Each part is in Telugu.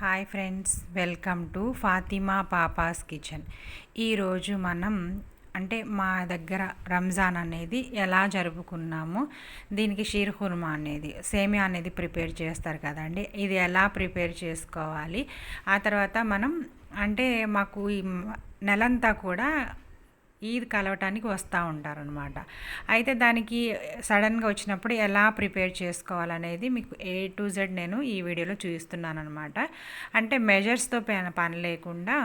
Hi friends, welcome to Fatima పాపాస్ kitchen. ఈరోజు మనం మా దగ్గర రంజాన్ అనేది ఎలా జరుపుకున్నామో, దీనికి షీర్ ఖుర్మా అనేది సేమియా అనేది ప్రిపేర్ చేస్తారు కదండి, ఇది ఎలా ప్రిపేర్ చేసుకోవాలి. ఆ తర్వాత మనం మాకు ఈ నెలంతా కూడా ఈద్ కలవటానికి వస్తూ ఉంటారనమాట. అయితే దానికి సడన్గా వచ్చినప్పుడు ఎలా ప్రిపేర్ చేసుకోవాలనేది మీకు A to Z నేను ఈ వీడియోలో చూపిస్తున్నాను అనమాట. మెజర్స్తో పని లేకుండా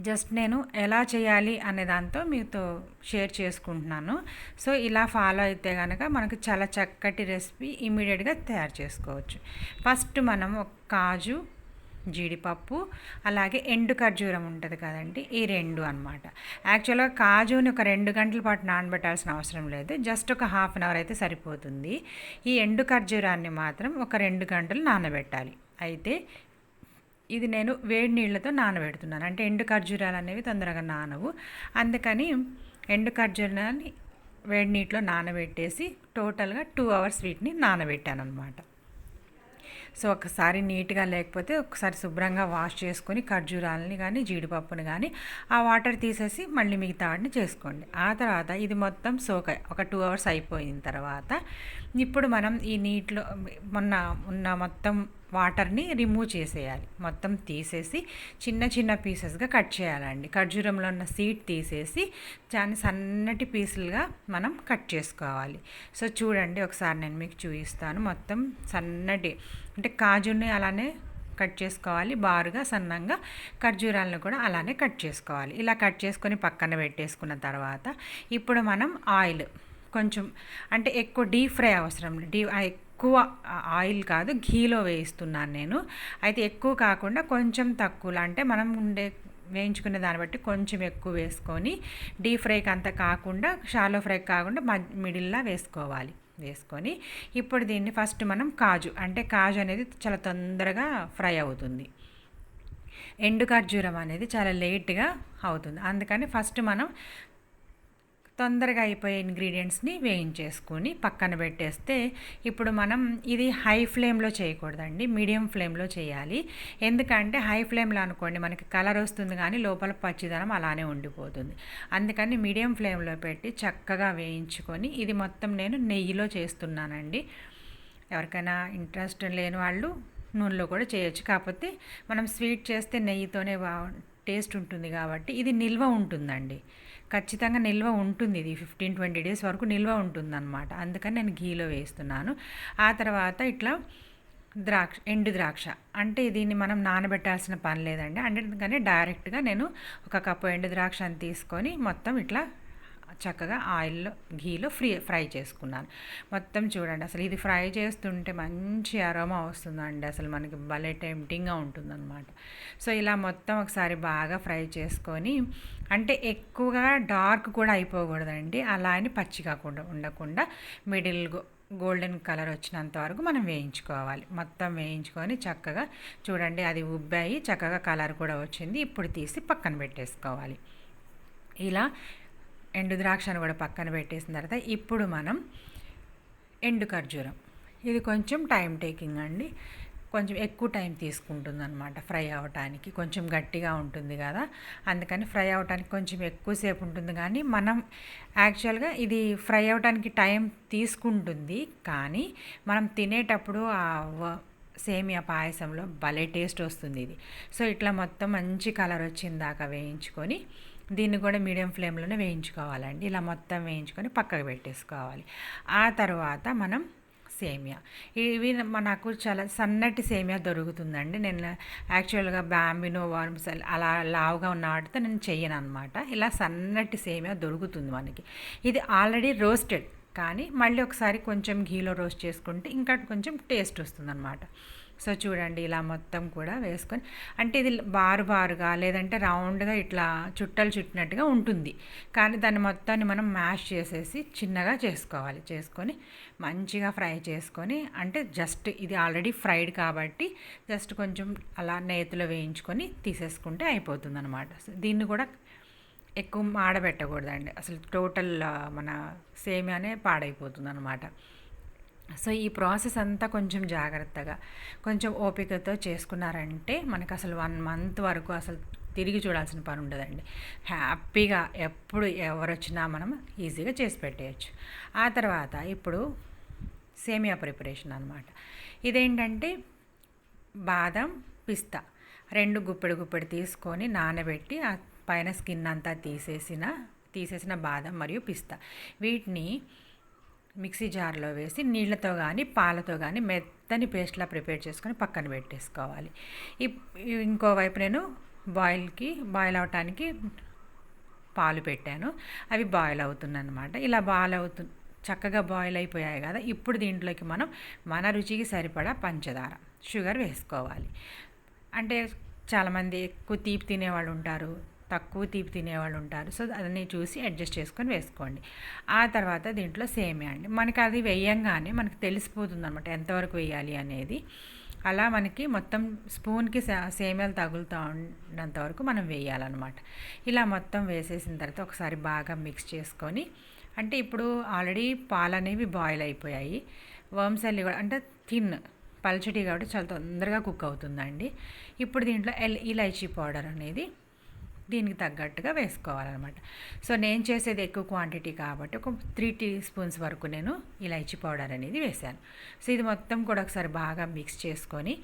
జస్ట్ నేను ఎలా చేయాలి అనే దాంతో మీతో షేర్ చేసుకుంటున్నాను. సో ఇలా ఫాలో అయితే కనుక మనకు చాలా చక్కటి రెసిపీ ఇమీడియట్గా తయారు చేసుకోవచ్చు. ఫస్ట్ మనం ఒక కాజు, జీడిపప్పు, అలాగే ఎండు ఖర్జూరం ఉంటుంది కదండి, ఈ రెండు అనమాట. యాక్చువల్గా కాజుని ఒక 2 గంటల పాటు నానబెట్టాల్సిన అవసరం లేదు, జస్ట్ ఒక ½ అన్ అవర్ అయితే సరిపోతుంది. ఈ ఎండు ఖర్జూరాన్ని మాత్రం ఒక 2 గంటలు నానబెట్టాలి. అయితే ఇది నేను వేడి నీళ్ళతో నానబెడుతున్నాను, ఎండు ఖర్జూరాలు అనేవి తొందరగా నానవు. అందుకని ఎండు ఖర్జూరాన్ని వేడి నీటిలో నానబెట్టేసి టోటల్గా 2 అవర్స్ వీటిని నానబెట్టాను అనమాట. సో ఒకసారి నీట్గా లేకపోతే ఒకసారి శుభ్రంగా వాష్ చేసుకొని ఖర్జూరాలని కానీ జీడిపప్పుని కానీ ఆ వాటర్ తీసేసి మళ్ళీ మిగతా వాటిని చేసుకోండి. ఆ తర్వాత ఇది మొత్తం ఒక 2 అవర్స్ అయిపోయిన తర్వాత ఇప్పుడు మనం ఈ నీటిలో ఉన్న మొత్తం వాటర్ని రిమూవ్ చేసేయాలి. మొత్తం తీసేసి చిన్న చిన్న పీసెస్గా కట్ చేయాలండి. ఖర్జూరంలో ఉన్న సీడ్ తీసేసి దాన్ని సన్నటి పీసులుగా మనం కట్ చేసుకోవాలి. సో చూడండి, ఒకసారి నేను మీకు చూపిస్తాను. మొత్తం సన్నటి కాజుని అలానే కట్ చేసుకోవాలి, బారుగా సన్నంగా ఖర్జూరాలను కూడా అలానే కట్ చేసుకోవాలి. ఇలా కట్ చేసుకొని పక్కన పెట్టేసుకున్న తర్వాత ఇప్పుడు మనం ఆయిల్ కొంచెం ఎక్కువ డీప్ ఫ్రై అవసరం, ఎక్కువ ఆయిల్ కాదు, ఘీలో వేయిస్తున్నాను నేను. అయితే ఎక్కువ కాకుండా కొంచెం తక్కువలో, మనం వేయించుకునే దాన్ని బట్టి కొంచెం ఎక్కువ వేసుకొని, డీప్ ఫ్రైకి అంత కాకుండా షాలో ఫ్రై కాకుండా మిడిల్లా వేసుకొని ఇప్పుడు దీన్ని ఫస్ట్ మనం కాజు అనేది చాలా తొందరగా ఫ్రై అవుతుంది. ఎండు ఖర్జూరం అనేది చాలా లేట్గా అవుతుంది. అందుకని ఫస్ట్ మనం తొందరగా అయిపోయే ఇంగ్రీడియంట్స్ని వేయించేసుకొని పక్కన పెట్టేస్తే ఇప్పుడు మనం ఇది హై ఫ్లేమ్లో చేయకూడదండి, మీడియం ఫ్లేమ్లో చేయాలి. ఎందుకంటే హై ఫ్లేమ్లో అనుకోండి మనకి కలర్ వస్తుంది కానీ లోపల పచ్చిదనం అలానే ఉండిపోతుంది. అందుకని మీడియం ఫ్లేమ్లో పెట్టి చక్కగా వేయించుకొని, ఇది మొత్తం నేను నెయ్యిలో చేస్తున్నానండి. ఎవరికైనా ఇంట్రెస్ట్ లేని వాళ్ళు నూనెలో కూడా చేయొచ్చు, కాకపోతే మనం స్వీట్ చేస్తే నెయ్యితోనే టేస్ట్ ఉంటుంది కాబట్టి ఇది నిల్వ ఉంటుందండి, ఖచ్చితంగా నిల్వ ఉంటుంది. ఇది 15-20 డేస్ వరకు నిల్వ ఉంటుందన్నమాట. అందుకని నేను ఘీలో వేస్తున్నాను. ఆ తర్వాత ఇట్లా ఎండు ద్రాక్ష దీన్ని మనం నానబెట్టాల్సిన పని లేదండి. అందుకని డైరెక్ట్గా నేను ఒక కప్పు ఎండు ద్రాక్షని తీసుకొని మొత్తం ఇట్లా చక్కగా ఆయిల్లో ఘీలో ఫ్రై చేసుకున్నాను. మొత్తం చూడండి, అసలు ఇది ఫ్రై చేస్తుంటే మంచి అరోమా వస్తుందండి, అసలు మనకి భలే టెంప్టింగ్గా ఉంటుందన్నమాట. సో ఇలా మొత్తం ఒకసారి బాగా ఫ్రై చేసుకొని, ఎక్కువగా డార్క్ కూడా అయిపోకూడదండి, అలా అని పచ్చి కాకుండా ఉండకుండా మిడిల్ గోల్డెన్ కలర్ వచ్చినంత వరకు మనం వేయించుకోవాలి. మొత్తం వేయించుకొని చక్కగా చూడండి, అది ఉబ్బాయి చక్కగా కలర్ కూడా వచ్చింది. ఇప్పుడు తీసి పక్కన పెట్టేసుకోవాలి. ఇలా ఎండు ద్రాక్షను కూడా పక్కన పెట్టేసిన తర్వాత ఇప్పుడు మనం ఎండు ఖర్జూరం, ఇది కొంచెం టైం టేకింగ్ అండి, కొంచెం ఎక్కువ టైం తీసుకుంటుంది అనమాట ఫ్రై అవ్వటానికి. కొంచెం గట్టిగా ఉంటుంది కదా, అందుకని ఫ్రై అవ్వటానికి కొంచెం ఎక్కువసేపు ఉంటుంది. కానీ మనం యాక్చువల్గా ఇది ఫ్రై అవ్వటానికి టైం తీసుకుంటుంది, కానీ మనం తినేటప్పుడు సేమియా పాయసంలో భలే టేస్ట్ వస్తుంది ఇది. సో ఇట్లా మొత్తం మంచి కలర్ వచ్చిందాకా వేయించుకొని దీన్ని కూడా మీడియం ఫ్లేమ్లోనే వేయించుకోవాలండి. ఇలా మొత్తం వేయించుకొని పక్కకు పెట్టేసుకోవాలి. ఆ తర్వాత మనం సేమియా, ఇవి నాకు చాలా సన్నటి సేమియా దొరుకుతుందండి. నేను యాక్చువల్గా బాంబినో వార్మ్సెల్ అలా లావుగా ఉన్న వాటితో నేను చెయ్యను అనమాట. ఇలా సన్నటి సేమియా దొరుకుతుంది మనకి. ఇది ఆల్రెడీ రోస్టెడ్, కానీ మళ్ళీ ఒకసారి కొంచెం ఘీలో రోస్ట్ చేసుకుంటే ఇంకా కొంచెం టేస్ట్ వస్తుందన్నమాట. సో చూడండి, ఇలా మొత్తం కూడా వేసుకొని ఇది బారుగా లేదంటే రౌండ్గా ఇట్లా చుట్టలు చుట్టినట్టుగా ఉంటుంది, కానీ దాన్ని మొత్తాన్ని మనం మ్యాష్ చేసేసి చిన్నగా చేసుకొని మంచిగా ఫ్రై చేసుకొని, జస్ట్ ఇది ఆల్రెడీ ఫ్రైడ్ కాబట్టి జస్ట్ కొంచెం అలా నేతిలో వేయించుకొని తీసేసుకుంటే అయిపోతుంది అనమాట. దీన్ని కూడా ఎక్కువ మాడబెట్టకూడదండి, అసలు టోటల్ మన సేమియానే పాడైపోతుంది అనమాట. సో ఈ ప్రాసెస్ అంతా కొంచెం జాగ్రత్తగా కొంచెం ఓపికతో చేసుకున్నారంటే మనకు అసలు 1 మంత్ వరకు అసలు తిరిగి చూడాల్సిన పని ఉండదండి. హ్యాపీగా ఎప్పుడు ఎవరొచ్చినా మనం ఈజీగా చేసి పెట్టేయచ్చు. ఆ తర్వాత ఇప్పుడు సేమియా ప్రిపరేషన్ అనమాట. ఇదేంటంటే బాదం, పిస్తా 2 గుప్పెడు తీసుకొని నానబెట్టి ఆ పైన స్కిన్ అంతా తీసేసిన బాదం మరియు పిస్తా వీటిని మిక్సీ జార్లో వేసి నీళ్ళతో కానీ పాలతో కానీ మెత్తని పేస్ట్లా ప్రిపేర్ చేసుకొని పక్కన పెట్టేసుకోవాలి. ఇంకోవైపు నేను బాయిల్ అవటానికి పాలు పెట్టాను. అవి బాయిల్ అవుతుందన్నమాట. ఇలా చక్కగా బాయిల్ అయిపోయాయి కదా. ఇప్పుడు దీంట్లోకి మనం మన రుచికి సరిపడా పంచదార, షుగర్ వేసుకోవాలి. అంటే చాలామంది ఎక్కువ తీపి తినేవాళ్ళు ఉంటారు, తక్కువ తీపి తినేవాళ్ళు ఉంటారు. సో అన్నీ చూసి అడ్జస్ట్ చేసుకొని వేసుకోండి. ఆ తర్వాత దీంట్లో సేమియా అండి. మనకి అది వేయంగానే మనకు తెలిసిపోతుంది అనమాట ఎంతవరకు వేయాలి అనేది. అలా మనకి మొత్తం స్పూన్కి సేమియాలు తగులుతూ ఉన్నంత వరకు మనం వేయాలన్నమాట. ఇలా మొత్తం వేసేసిన తర్వాత ఒకసారి బాగా మిక్స్ చేసుకొని, అంటే ఇప్పుడు ఆల్రెడీ పాలు అనేవి బాయిల్ అయిపోయాయి. వర్మ్సెల్లి కూడా అంటే పల్చటి కాబట్టి చాలా తొందరగా కుక్ అవుతుందండి. ఇప్పుడు దీంట్లో ఇలైచీ పౌడర్ అనేది దీనికి తగ్గట్టుగా వేసుకోవాలన్నమాట. సో నేను చేసేది ఎక్కువ క్వాంటిటీ కాబట్టి ఒక 3 టీ స్పూన్స్ వరకు నేను ఇలైచీ పౌడర్ అనేది వేసాను. సో ఇది మొత్తం కూడా ఒకసారి బాగా మిక్స్ చేసుకొని,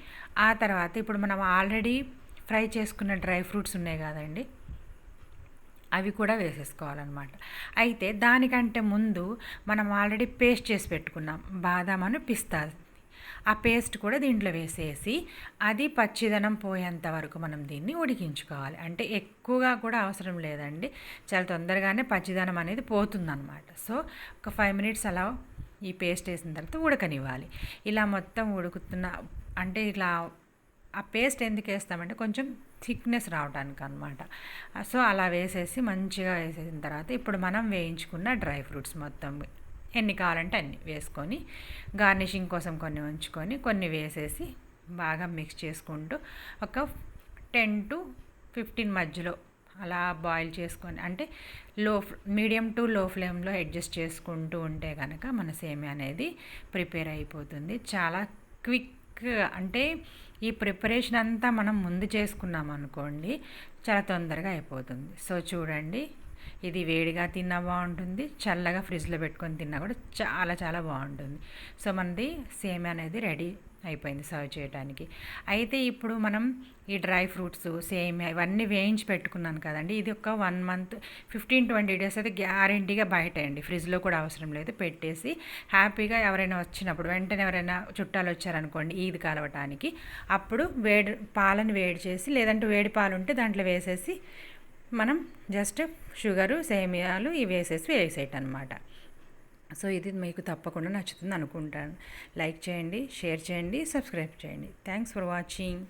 ఆ తర్వాత ఇప్పుడు మనం ఆల్రెడీ ఫ్రై చేసుకున్న డ్రై ఫ్రూట్స్ ఉన్నాయి కదండి, అవి కూడా వేసేసుకోవాలన్నమాట. అయితే దానికంటే ముందు మనం ఆల్రెడీ పేస్ట్ చేసి పెట్టుకున్నాం బాదాం, పిస్తా, ఆ పేస్ట్ కూడా దీంట్లో వేసేసి అది పచ్చిదనం పోయేంత వరకు మనం దీన్ని ఉడికించుకోవాలి. అంటే ఎక్కువగా కూడా అవసరం లేదండి, చాలా తొందరగానే పచ్చిదనం అనేది పోతుందన్నమాట. సో ఒక 5 మినిట్స్ అలా ఈ పేస్ట్ వేసిన తర్వాత ఉడకనివ్వాలి. ఇలా మొత్తం ఉడుకుతున్న అంటే ఇలా ఆ పేస్ట్ ఎందుకు వేస్తామంటే కొంచెం థిక్నెస్ రావడానికి అనమాట. సో అలా వేసేసి మంచిగా వేసేసిన తర్వాత ఇప్పుడు మనం వేయించుకున్న డ్రై ఫ్రూట్స్ మొత్తం ఎన్ని కావాలంటే అన్ని వేసుకొని, గార్నిషింగ్ కోసం కొన్ని ఉంచుకొని కొన్ని వేసేసి బాగా మిక్స్ చేసుకుంటూ ఒక 10 to 15 మధ్యలో అలా బాయిల్ చేసుకొని, అంటే మీడియం టు లో ఫ్లేమ్లో అడ్జస్ట్ చేసుకుంటూ ఉంటే కనుక మన సేమియా అనేది ప్రిపేర్ అయిపోతుంది. చాలా క్విక్, అంటే ఈ ప్రిపరేషన్ అంతా మనం ముందు చేసుకున్నాం అనుకోండి చాలా తొందరగా అయిపోతుంది. సో చూడండి, ఇది వేడిగా తిన్నా బాగుంటుంది, చల్లగా ఫ్రిడ్జ్లో పెట్టుకొని తిన్నా కూడా చాలా చాలా బాగుంటుంది. సో మనది సేమియా అనేది రెడీ అయిపోయింది సర్వ్ చేయడానికి. అయితే ఇప్పుడు మనం ఈ డ్రై ఫ్రూట్స్, సేమియా ఇవన్నీ వేయించి పెట్టుకున్నాను కదండి, ఇది ఒక 1 మంత్ 15-20 డేస్ అయితే గ్యారెంటీగా బయట అండి, ఫ్రిడ్జ్లో కూడా అవసరం లేదు, పెట్టేసి హ్యాపీగా ఎవరైనా వచ్చినప్పుడు వెంటనే ఎవరైనా చుట్టాలు వచ్చారనుకోండి ఈద్ కలవటానికి, అప్పుడు పాలను వేడి చేసి, లేదంటే వేడి పాలు ఉంటే దాంట్లో వేసేసి మనం జస్ట్ షుగరు, సేమియాలు ఇవి వేసేయటనమాట. సో ఇది మీకు తప్పకుండా నచ్చుతుంది అనుకుంటాను. లైక్ చేయండి, షేర్ చేయండి, సబ్స్క్రైబ్ చేయండి. Thanks for watching.